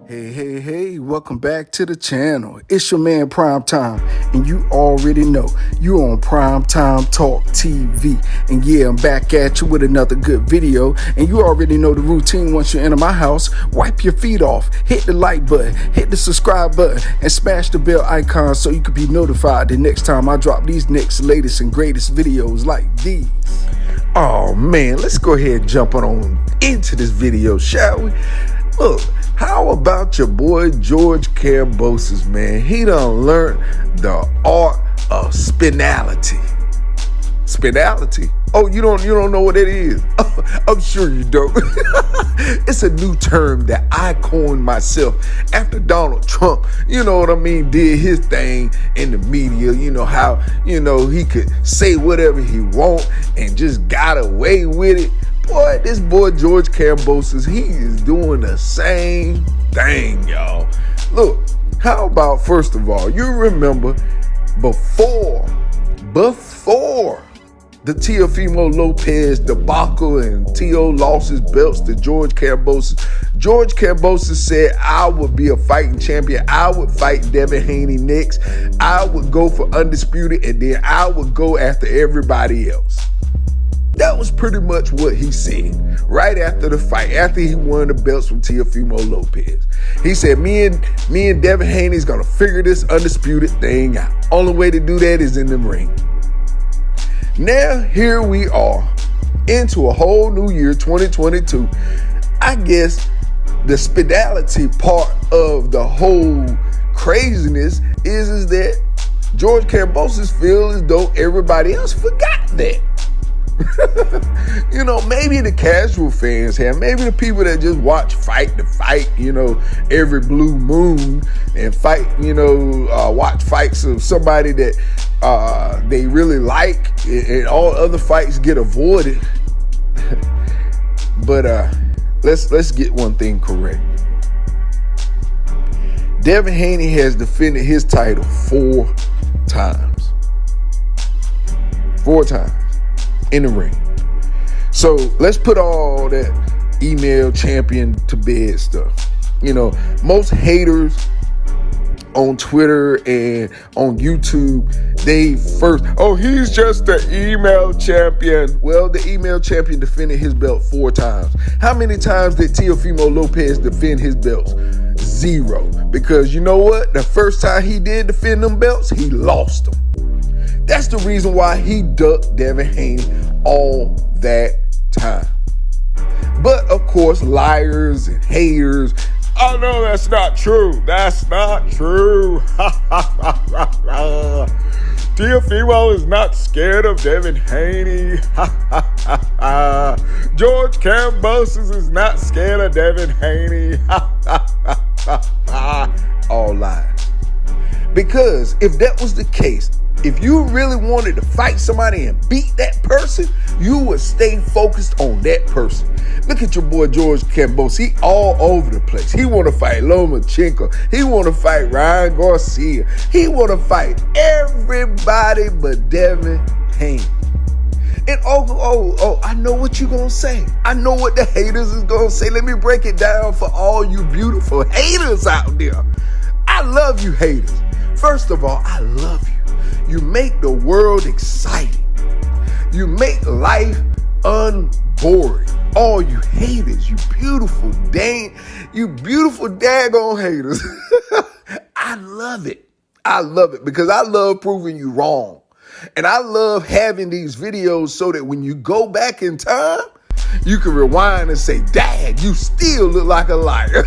Hey, welcome back to the channel. It's your man Prime Time, and you already know you on Prime Time Talk TV. And yeah, I'm back at you with another good video, and you already know the routine. Once you enter my house, wipe your feet off, hit the like button, hit the subscribe button, and smash the bell icon so you can be notified the next time I drop these next latest and greatest videos like these. Oh man, let's go ahead and jump on into this video, shall we? Look, how about your boy George Kambosos, man? He done learned the art of spinality. Spinality? Oh, you don't know what it is? Oh, I'm sure you don't. It's a new term that I coined myself after Donald Trump, you know what I mean, did his thing in the media. You know how, he could say whatever he want and just got away with it. Boy, this boy George Kambosos, he is doing the same thing, y'all. Look, how about, first of all, you remember before the Teofimo Lopez debacle and Teo lost his belts to George Kambosos. George Kambosos said, I would be a fighting champion. I would fight Devin Haney next. I would go for undisputed, and then I would go after everybody else. That was pretty much what he said right after the fight, after he won the belts from Teofimo Lopez. He said, me and Devin Haney's gonna figure this undisputed thing out. Only way to do that is in the ring. Now, here we are into a whole new year, 2022. I guess the spidality part of the whole craziness is that George Kambosos feels as though everybody else forgot that. Maybe the casual fans have, maybe the people that just watch fight to fight, every blue moon and fight, watch fights of somebody that they really like, and all other fights get avoided. But let's get one thing correct. Devin Haney has defended his title 4 times. 4 times. In the ring. So let's put all that email champion to bed stuff. Most haters on Twitter and on YouTube, they first, he's just the email champion. Well, the email champion defended his belt 4 times. How many times did Teofimo Lopez defend his belts? 0. Because you know what? The first time he did defend them belts, he lost them. That's the reason why he ducked Devin Haney all that time. But of course, liars and haters, oh no, that's not true. That's not true. Teofimo is not scared of Devin Haney. George Kambosos is not scared of Devin Haney. All lies. Because if that was the case, if you really wanted to fight somebody and beat that person, you would stay focused on that person. Look at your boy George Kambosos. He all over the place. He want to fight Lomachenko. He want to fight Garcia. He want to fight everybody but Devin Haney. And I know what you're going to say. I know what the haters is going to say. Let me break it down for all you beautiful haters out there. I love you haters. First of all, I love you. You make the world exciting. You make life unboring. All you haters, you beautiful daggone haters. I love it. I love it because I love proving you wrong. And I love having these videos so that when you go back in time, you can rewind and say, Dad, you still look like a liar.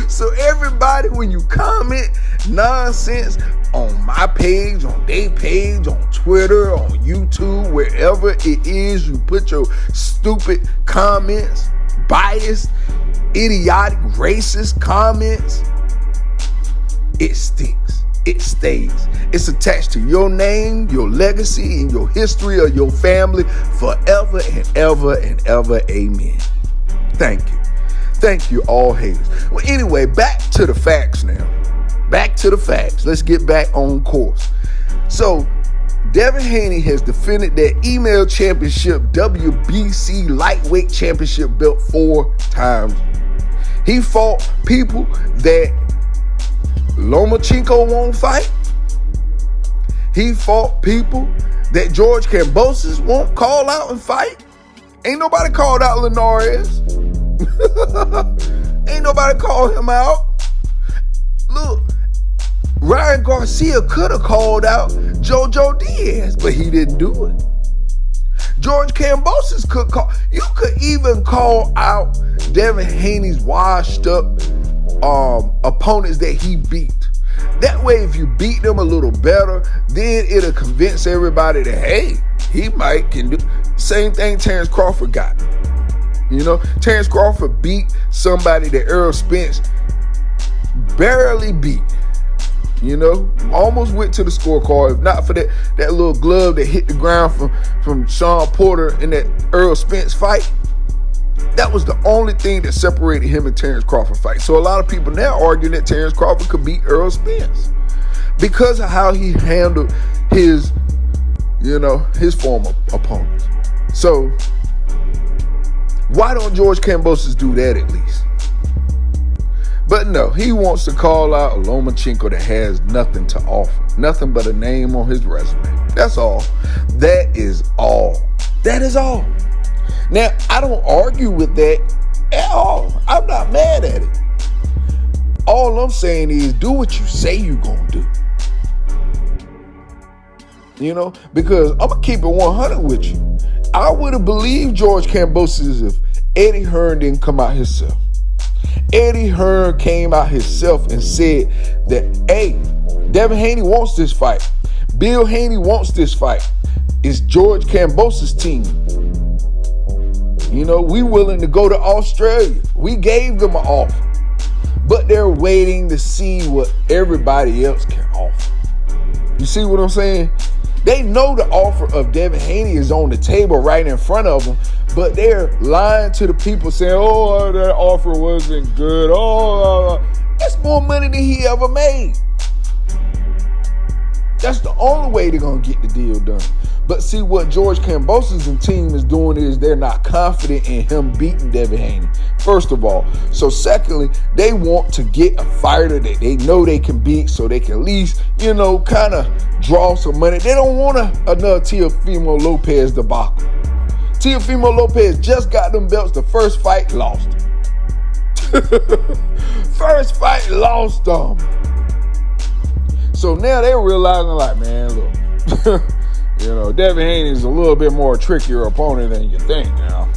So everybody, when you comment nonsense on my page, on their page, on Twitter, on YouTube, wherever it is, you put your stupid comments, biased, idiotic, racist comments, it sticks. It stays. It's attached to your name, your legacy, and your history of your family forever and ever and ever. Amen. Thank you. Thank you, all haters. Well, anyway, back to the facts now. Back to the facts. Let's get back on course. So, Devin Haney has defended that email championship WBC lightweight championship belt 4 times. He fought people that Lomachenko won't fight. He fought people that George Kambosos won't call out and fight. Ain't nobody called out Linares. Ain't nobody called him out. Look, Ryan Garcia could have called out JoJo Diaz, but he didn't do it. George Kambosos could call. You could even call out Devin Haney's washed up opponents that he beat. That way, if you beat them a little better, then it'll convince everybody that, hey, he can do. Same thing Terrence Crawford got. Terrence Crawford beat somebody that Errol Spence barely beat. Almost went to the scorecard. If not for that little glove that hit the ground from Sean Porter in that Errol Spence fight, that was the only thing that separated him and Terrence Crawford fight. So a lot of people now arguing that Terrence Crawford could beat Errol Spence because of how he handled his former opponents. So why don't George Kambosos do that at least? But no, he wants to call out a Lomachenko that has nothing to offer. Nothing but a name on his resume. That's all. That is all. That is all. Now, I don't argue with that at all. I'm not mad at it. All I'm saying is do what you say you're going to do. Because I'm going to keep it 100 with you. I would have believed George Kambosos if Eddie Hearn didn't come out himself. Eddie Hearn came out himself and said that, hey, Devin Haney wants this fight. Bill Haney wants this fight. It's George Kambosos' team. We willing to go to Australia. We gave them an offer. But they're waiting to see what everybody else can offer. You see what I'm saying? They know the offer of Devin Haney is on the table right in front of them, but they're lying to the people saying, oh, that offer wasn't good. That's more money than he ever made. That's the only way they're going to get the deal done. But see, what George Kambosos and team is doing is they're not confident in him beating Devin Haney, first of all. So secondly, they want to get a fighter that they know they can beat so they can at least, kind of draw some money. They don't want another Teofimo Lopez debacle. Teofimo Lopez just got them belts. The first fight, lost. First fight, lost them. So now they're realizing, like, man, look, Devin Haney is a little bit more trickier opponent than you think now,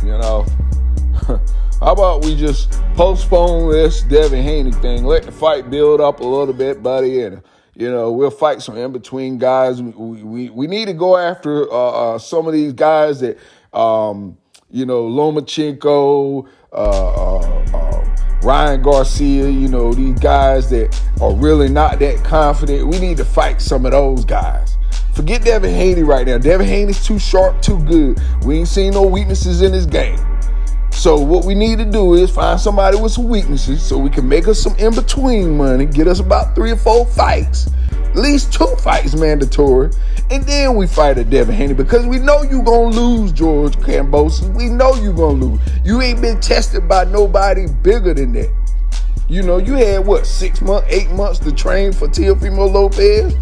How about we just postpone this Devin Haney thing, let the fight build up a little bit, buddy, and, we'll fight some in-between guys. We need to go after some of these guys that, Lomachenko, Ryan Garcia, these guys that are really not that confident. We need to fight some of those guys. Forget Devin Haney right now. Devin Haney's too sharp, too good. We ain't seen no weaknesses in his game. So what we need to do is find somebody with some weaknesses so we can make us some in-between money, get us about 3 or 4 fights, at least 2 fights mandatory, and then we fight a Devin Haney because we know you going to lose, George Kambosos. We know you going to lose. You ain't been tested by nobody bigger than that. You had, 6 months, 8 months to train for Teofimo Lopez?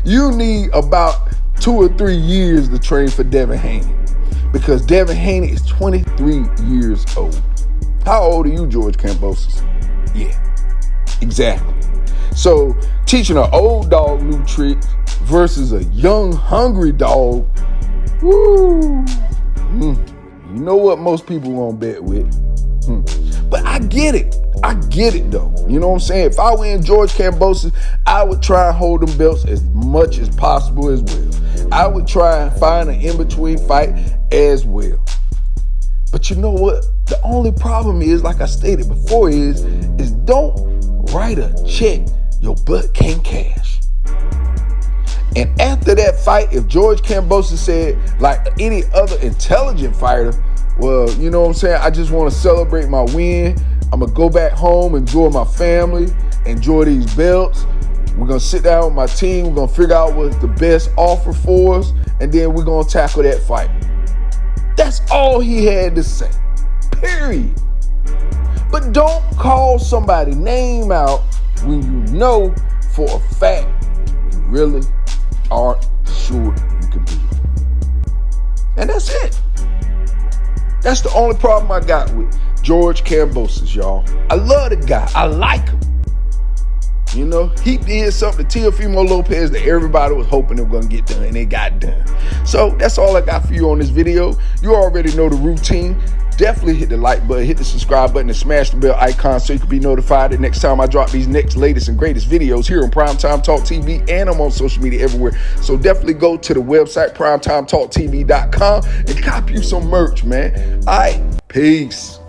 You need about 2 or 3 years to train for Devin Haney because Devin Haney is 23 years old. How old are you, George Kambosos? Yeah, exactly. So teaching an old dog new tricks versus a young, hungry dog, woo. You know what most people won't bet with. But I get it. I get it, though. You know what I'm saying? If I were in George Kambosos, I would try and hold them belts as much as possible as well. I would try and find an in-between fight as well. But you know what? The only problem is, like I stated before, is don't write a check your butt can't cash. And after that fight, if George Kambosos said, like any other intelligent fighter, well, you know what I'm saying? I just want to celebrate my win. I'm going to go back home, enjoy my family, enjoy these belts. We're going to sit down with my team. We're going to figure out what's the best offer for us. And then we're going to tackle that fight. That's all he had to say. Period. But don't call somebody's name out when you know for a fact you really aren't sure you can beat him. And that's it. That's the only problem I got with George Kambosos, y'all. I love the guy. I like him. You know, he did something to Teofimo Lopez that everybody was hoping it was going to get done, and it got done. So that's all I got for you on this video. You already know the routine. Definitely hit the like button, hit the subscribe button, and smash the bell icon so you can be notified the next time I drop these next, latest, and greatest videos here on Primetime Talk TV, and I'm on social media everywhere. So definitely go to the website, primetimetalktv.com, and copy you some merch, man. All right, peace.